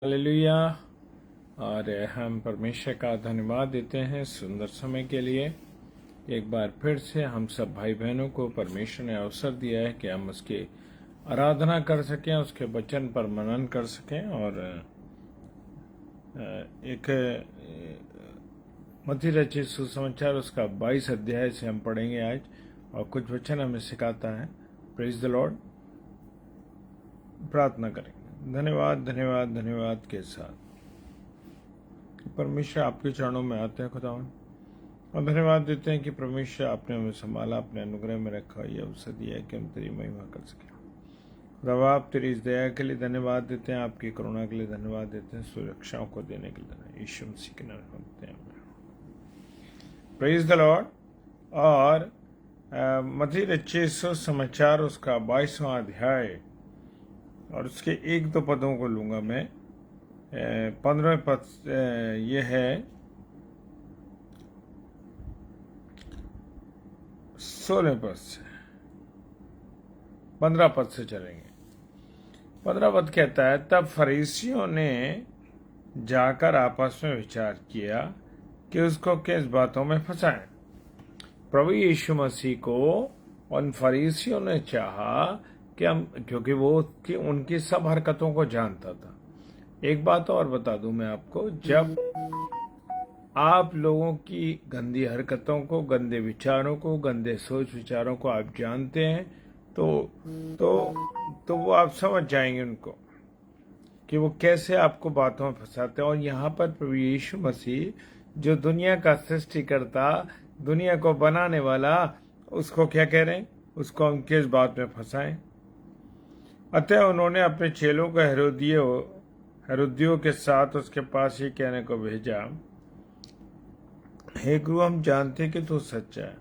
Hallelujah. और हम परमेश्वर का धन्यवाद देते हैं सुंदर समय के लिए। एक बार फिर से हम सब भाई बहनों को परमेश्वर ने अवसर दिया है कि हम उसकी आराधना कर सकें, उसके वचन पर मनन कर सकें। और एक मत्ती रचित सुसमाचार उसका 22 अध्याय से हम पढ़ेंगे आज, और कुछ वचन हमें सिखाता है। Praise the Lord. प्रार्थना करेंगे। धन्यवाद धन्यवाद धन्यवाद के साथ परमेश्वर आपके चरणों में आते हैं खुदावन, और धन्यवाद देते हैं कि परमेश्वर आपने हमें संभाला, अपने अनुग्रह में रखा, ये अवसर दिया है कि हम तेरी महिमा कर सकें। खुदा आप तेरी इस दया के लिए धन्यवाद देते हैं, आपकी करुणा के लिए धन्यवाद देते हैं, सुरक्षाओं को देने के लिए धन्यवाद। यीशु मसीह के नाम में मांगते हैं। Praise the Lord. और मत्ती रचित सुसमाचार उसका 22वां अध्याय और उसके 1-2 पदों को लूंगा मैं। 15वें पद ये है, 16वें पद से 15 पद से चलेंगे। 15 पद कहता है, तब फरीसियों ने जाकर आपस में विचार किया कि उसको किस बातों में फंसाएं। प्रभु यीशु मसीह को उन फरीसियों ने चाहा कि हम, क्योंकि वो उनकी सब हरकतों को जानता था। एक बात और बता दूं मैं आपको, जब आप लोगों की गंदी हरकतों को, गंदे विचारों को, गंदे सोच विचारों को आप जानते हैं तो वो आप समझ जाएंगे उनको कि वो कैसे आपको बातों में फंसाते हैं। और यहाँ पर प्रभु यीशु मसीह, जो दुनिया का सृष्टिकर्ता, दुनिया को बनाने वाला, उसको क्या कह रहे हैं? उसको हम किस बात में फंसाएं। अतः उन्होंने अपने चेलों को हेरोदियों के साथ उसके पास ये कहने को भेजा, हे गुरु, हम जानते हैं कि तू सच्चा है।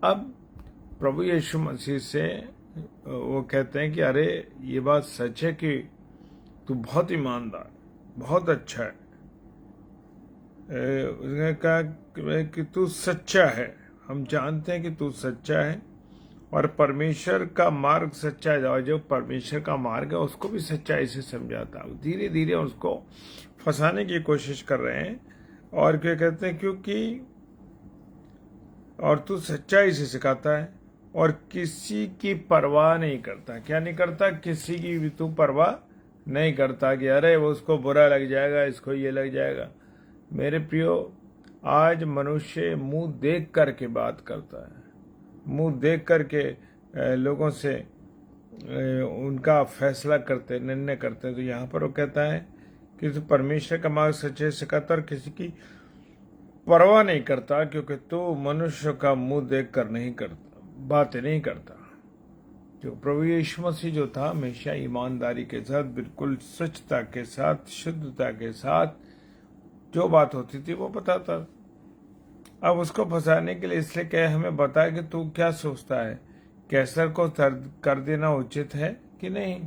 अब प्रभु यीशु मसीह से वो कहते हैं कि अरे ये बात सच है कि तू बहुत ईमानदार, बहुत अच्छा है। उसने कहा कि तू सच्चा है, हम जानते हैं कि तू सच्चा है और परमेश्वर का मार्ग सच्चा है। और जो परमेश्वर का मार्ग है उसको भी सच्चाई से समझाता है। धीरे धीरे उसको फंसाने की कोशिश कर रहे हैं। और क्या कहते हैं? क्योंकि और तू सच्चाई से सिखाता है और किसी की परवाह नहीं करता। क्या नहीं करता? किसी की भी तू परवाह नहीं करता कि अरे वो उसको बुरा लग जाएगा, इसको ये लग जाएगा। मेरे प्रियो, आज मनुष्य मुंह देख करके बात करता है, मुंह देख करके लोगों से उनका फैसला करते, निर्णय करते हैं। तो यहाँ पर वो कहता है कि तू परमेश्वर का मार्ग सच्चे सिखाता और किसी की परवाह नहीं करता, क्योंकि तू मनुष्य का मुंह देख कर नहीं करता, बातें नहीं करता। जो प्रभु यीशु मसीह जो था, हमेशा ईमानदारी के साथ, बिल्कुल स्वच्छता के साथ, शुद्धता के साथ जो बात होती थी वो बताता। अब उसको फंसाने के लिए इसलिए क्या हमें बताया कि तू क्या सोचता है, कैसर को कर देना उचित है कि नहीं।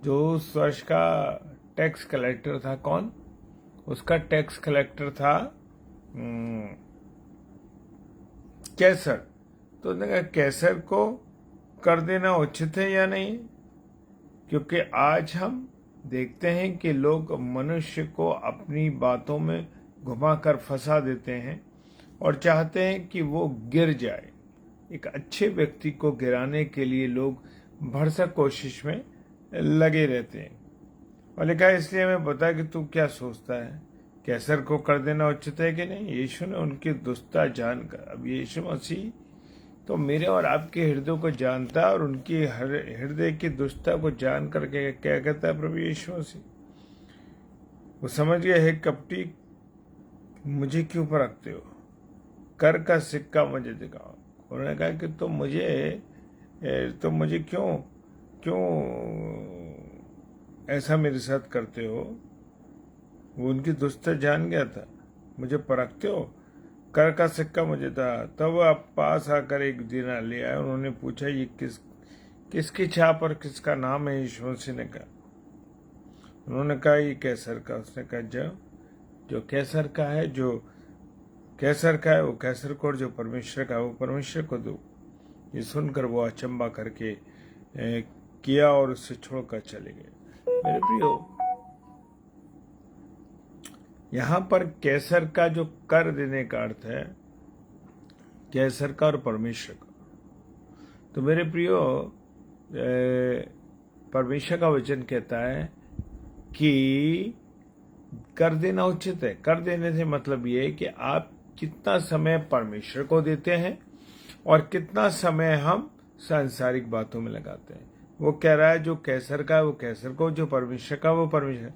जो उस वर्ष का टैक्स कलेक्टर था, कौन? उसका टैक्स कलेक्टर था कैसर। तो उसने कहा कैसर को कर देना उचित है या नहीं। क्योंकि आज हम देखते हैं कि लोग मनुष्य को अपनी बातों में घुमाकर फंसा देते हैं और चाहते हैं कि वो गिर जाए। एक अच्छे व्यक्ति को गिराने के लिए लोग भरसक कोशिश में लगे रहते हैं। और लिखा है, इसलिए हमें बता कि तू क्या सोचता है, कैसर को कर देना उचित है कि नहीं। यीशु ने उनकी दुष्टता जानकर, अब यीशु मसीह तो मेरे और आपके हृदय को जानता है, और उनकी हृदय की दुष्टता को जान करके क्या कहता है प्रभु यीशु मसीह? वो समझ गया, है कपटी, मुझे क्यों परखते हो, कर का सिक्का मुझे दिखाओ। उन्होंने कहा कि तुम मुझे क्यों ऐसा मेरे साथ करते हो। वो उनकी दुष्टता जान गया था, मुझे परखते हो, कर का सिक्का मुझे था। तब आप पास आकर एक दिनार ले आए। उन्होंने पूछा, ये किसकी छाप और किसका नाम है? यीशु मसीह ने कहा, उन्होंने कहा ये कैसर का। उसने कहा जो कैसर का है, जो कैसर का है वो कैसर को, और जो परमेश्वर का है वो परमेश्वर को दो। ये सुनकर वो अचंबा करके किया और उससे छोड़कर चले गए। मेरे प्रियो, यहाँ पर कैसर का जो कर देने का अर्थ है, कैसर का और परमेश्वर का। तो मेरे प्रियो, परमेश्वर का वचन कहता है कि कर देना उचित है। कर देने से मतलब ये है कि आप कितना समय परमेश्वर को देते हैं और कितना समय हम सांसारिक बातों में लगाते हैं। वो कह रहा है जो कैसर का है वो कैसर को, जो परमेश्वर का वो परमेश्वर।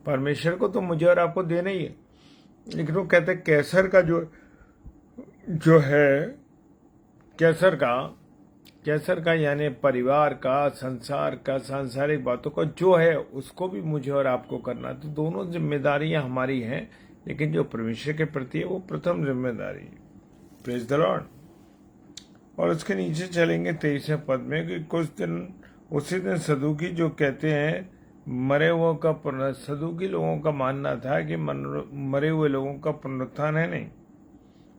परमेश्वर को तो मुझे और आपको देना ही है, लेकिन वो कहते हैं कैसर का जो है, कैसर का यानी परिवार का, संसार का, सांसारिक बातों का जो है उसको भी मुझे और आपको करना। तो दोनों जिम्मेदारियां हमारी हैं, लेकिन जो परमेश्वर के प्रति है वो प्रथम जिम्मेदारी है। Praise the Lord. और उसके नीचे चलेंगे 23वें पद में कि कुछ दिन उसी दिन सदूकी जो कहते हैं मरे हुओं का सदूकी लोगों का मानना था कि मरे हुए लोगों का पुनरुत्थान है नहीं।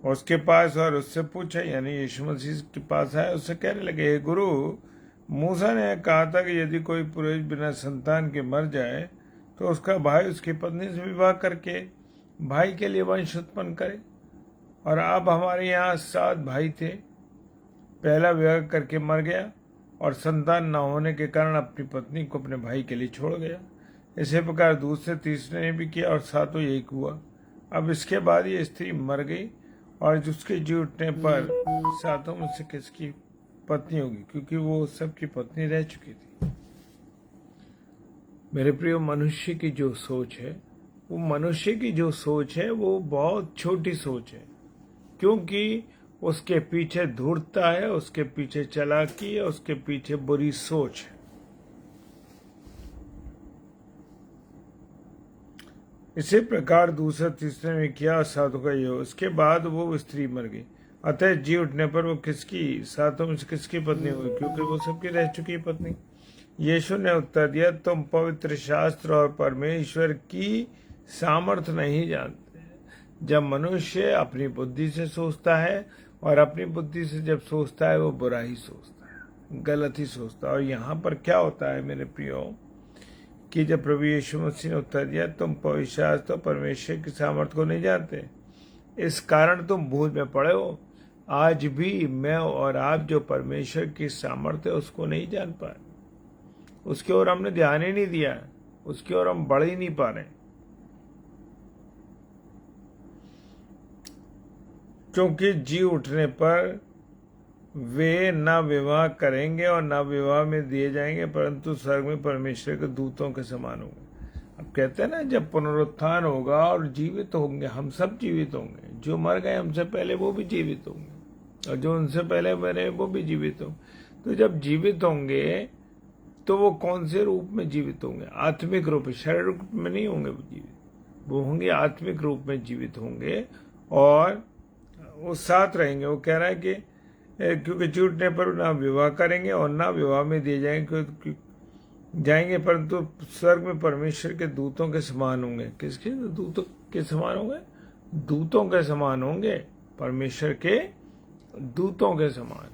उसके पास और उससे पूछा, यानी यीशु मसीह के पास आए, उससे कहने लगे, हे गुरु, मूसा ने कहा था कि यदि कोई पुरुष बिना संतान के मर जाए तो उसका भाई उसकी पत्नी से विवाह करके भाई के लिए वंश उत्पन्न करे। और अब हमारे यहाँ 7 भाई थे, पहला विवाह करके मर गया और संतान न होने के कारण अपनी पत्नी को अपने भाई के लिए छोड़ गया। इसी प्रकार दूसरे तीसरे ने भी किया और 7वां यही हुआ। अब इसके बाद ये स्त्री मर गई और उसके जी उठने पर 7 में से किसकी पत्नी होगी, क्योंकि वो सबकी पत्नी रह चुकी थी। मेरे प्रिय, मनुष्य की जो सोच है वो बहुत छोटी सोच है, क्योंकि उसके पीछे धूर्तता है, उसके पीछे चालाकी है, उसके पीछे बुरी सोच है। इसी प्रकार दूसरा तीसरे में किया, 7 का ये। उसके बाद वो स्त्री मर गई, अतः जी उठने पर वो किसकी 7 में से किसकी पत्नी हुई, क्योंकि वो सबकी रह चुकी पत्नी। यीशु ने उत्तर दिया, तुम पवित्र शास्त्र और परमेश्वर की सामर्थ नहीं जानते। जब मनुष्य अपनी बुद्धि से सोचता है, और अपनी बुद्धि से जब सोचता है वो बुरा ही सोचता है, गलत ही सोचता है। और यहाँ पर क्या होता है मेरे प्रियो, कि जब प्रभु यीशु मसीह ने उत्तर दिया, तुम पवित्र शास्त्र और परमेश्वर की सामर्थ को नहीं जानते, इस कारण तुम भूल में पड़े हो। आज भी मैं और आप जो परमेश्वर की सामर्थ्य है उसको नहीं जान पाए, उसकी ओर हमने ध्यान ही नहीं दिया, उसकी ओर हम बढ़ ही नहीं पा रहे, क्योंकि जी उठने पर वे न विवाह करेंगे और न विवाह में दिए जाएंगे, परंतु स्वर्ग में परमेश्वर के दूतों के समान होंगे। अब कहते हैं ना, जब पुनरुत्थान होगा और जीवित होंगे, हम सब जीवित होंगे, जो मर गए हमसे पहले वो भी जीवित होंगे, और जो उनसे पहले मरे वो भी जीवित होंगे। तो जब जीवित होंगे तो वो कौन से रूप में जीवित होंगे? आत्मिक रूप में, शारीरिक रूप में नहीं होंगे वो जीवित, वो होंगे आत्मिक रूप में जीवित होंगे, और वो साथ रहेंगे। वो कह रहा है कि क्योंकि छूटने पर ना विवाह करेंगे और ना विवाह में दिए जाएंगे, परंतु स्वर्ग में परमेश्वर के दूतों के समान होंगे। किसके दूतों के समान होंगे? दूतों के समान होंगे, परमेश्वर के दूतों के समान।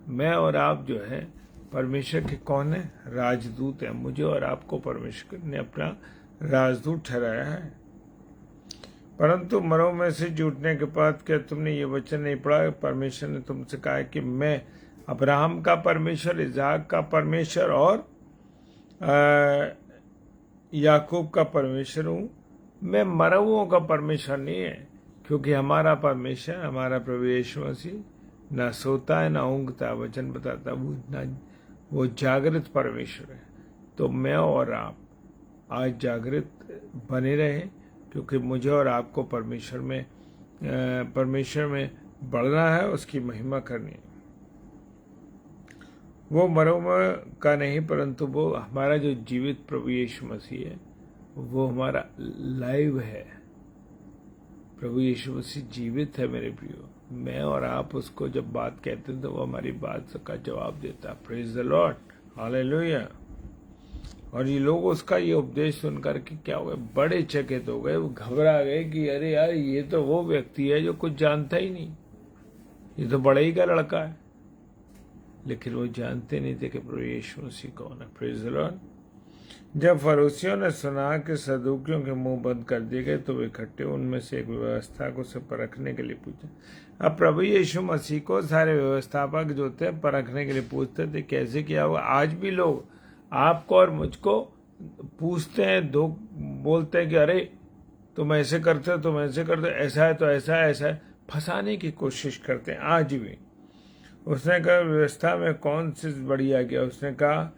मैं और आप जो है परमेश्वर के कौन है? राजदूत है। मुझे और आपको परमेश्वर ने अपना राजदूत ठहराया है। परंतु मरों में से जुटने के बाद क्या तुमने ये वचन नहीं पढ़ा? परमेश्वर ने तुमसे कहा कि मैं अब्राहम का परमेश्वर, इज़हाक का परमेश्वर और याकूब का परमेश्वर हूँ। मैं मरहुओं का परमेश्वर नहीं है, क्योंकि हमारा परमेश्वर, हमारा प्रभु यीशु मसीह ना सोता है ना ऊँघता, वचन बताता वो जागृत परमेश्वर है। तो मैं और आप आज जागृत बने रहें, क्योंकि मुझे और आपको परमेश्वर में बढ़ना है, उसकी महिमा करनी है। वो मरों का नहीं, परंतु वो हमारा जो जीवित प्रभु यीशु मसीह है, वो हमारा लाइव है। प्रभु यीशु मसीह जीवित है मेरे प्रियो। मैं और आप उसको जब बात कहते हैं तो वो हमारी बात का जवाब देता है। Praise the Lord, hallelujah. और ये लोग उसका ये उपदेश सुनकर के क्या हो गए? बड़े चकित हो गए, वो घबरा गए कि अरे यार, ये तो वो व्यक्ति है जो कुछ जानता ही नहीं, ये तो बड़े ही का लड़का है। लेकिन वो जानते नहीं थे कि प्रभु यीशु मसीह कौन है। Praise the Lord. जब फरीसियों ने सुना कि सदूकियों के मुंह बंद कर दिए गए तो वे इकट्ठे उनमें से एक व्यवस्था को से परखने के लिए पूछे। अब प्रभु यीशु मसीह को सारे व्यवस्थापक जो थे परखने के लिए पूछते थे कैसे किया हुआ। आज भी लोग आपको और मुझको पूछते हैं, दो बोलते हैं कि अरे तुम ऐसे करते हो, तुम ऐसे करते हो, ऐसा है तो ऐसा है, ऐसा है, फंसाने की कोशिश करते हैं आज भी। उसने कहा व्यवस्था में कौन सी बड़ी आज्ञा? उसने कहा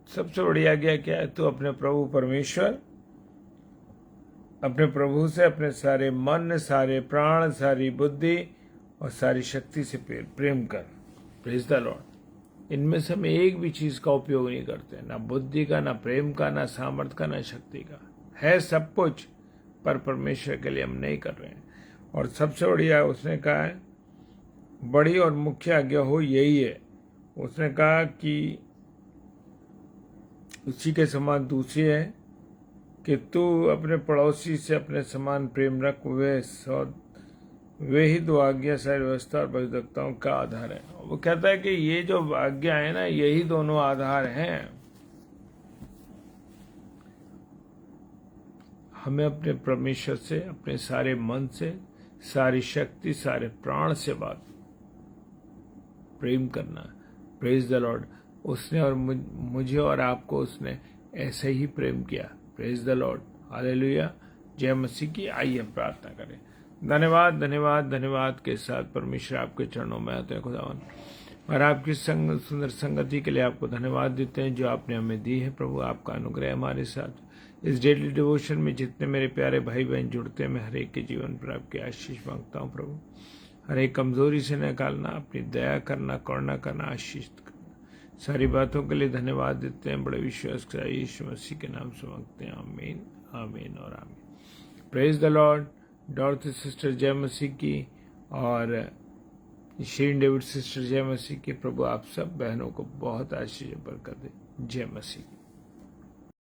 सबसे बड़ी आज्ञा क्या है? तो अपने प्रभु परमेश्वर, अपने प्रभु से अपने सारे मन, सारे प्राण, सारी बुद्धि और सारी शक्ति से प्रेम कर। Praise the Lord. इनमें से हम एक भी चीज का उपयोग नहीं करते, ना बुद्धि का, ना प्रेम का, ना सामर्थ्य का, ना शक्ति का। है सब कुछ, पर परमेश्वर के लिए हम नहीं कर रहे हैं। और सबसे बढ़िया उसने कहा है बड़ी और मुख्य आज्ञा हो यही है। उसने कहा कि उसी के समान दूसरी है कि तू अपने पड़ोसी से अपने समान प्रेम रख। वे ही दो आज्ञा सारी व्यवस्था और भविष्यवक्ताओं का आधार है। वो कहता है कि ये जो आज्ञा है ना, यही दोनों आधार हैं। हमें अपने परमेश्वर से अपने सारे मन से, सारी शक्ति, सारे प्राण से बात प्रेम करना। Praise the Lord. उसने और मुझे और आपको उसने ऐसे ही प्रेम किया। Praise the Lord. हालेलुया। जय मसीह की। आइए हम प्रार्थना करें। धन्यवाद धन्यवाद धन्यवाद के साथ परमेश्वर आपके चरणों में आते हैं खुदावन, और आपकी सुंदर संगति के लिए आपको धन्यवाद देते हैं जो आपने हमें दी है। प्रभु आपका अनुग्रह हमारे साथ इस डेली डिवोशन में जितने मेरे प्यारे भाई बहन जुड़ते हैं, मैं हर एक के जीवन पर आपकी आशीष मांगता हूँ। प्रभु हर एक कमजोरी से निकालना, अपनी दया करना, करुणा करना, आशीष करना। सारी बातों के लिए धन्यवाद देते हैं। बड़े विश्वास के साथ यीशु मसीह के नाम से मांगते हैं। आमीन आमीन और आमीन। Praise the lord. डॉर्थ सिस्टर जय मसीह की और शीन डेविड सिस्टर जय मसीह की। प्रभु आप सब बहनों को बहुत आशीष बरकत दे। जय मसीह।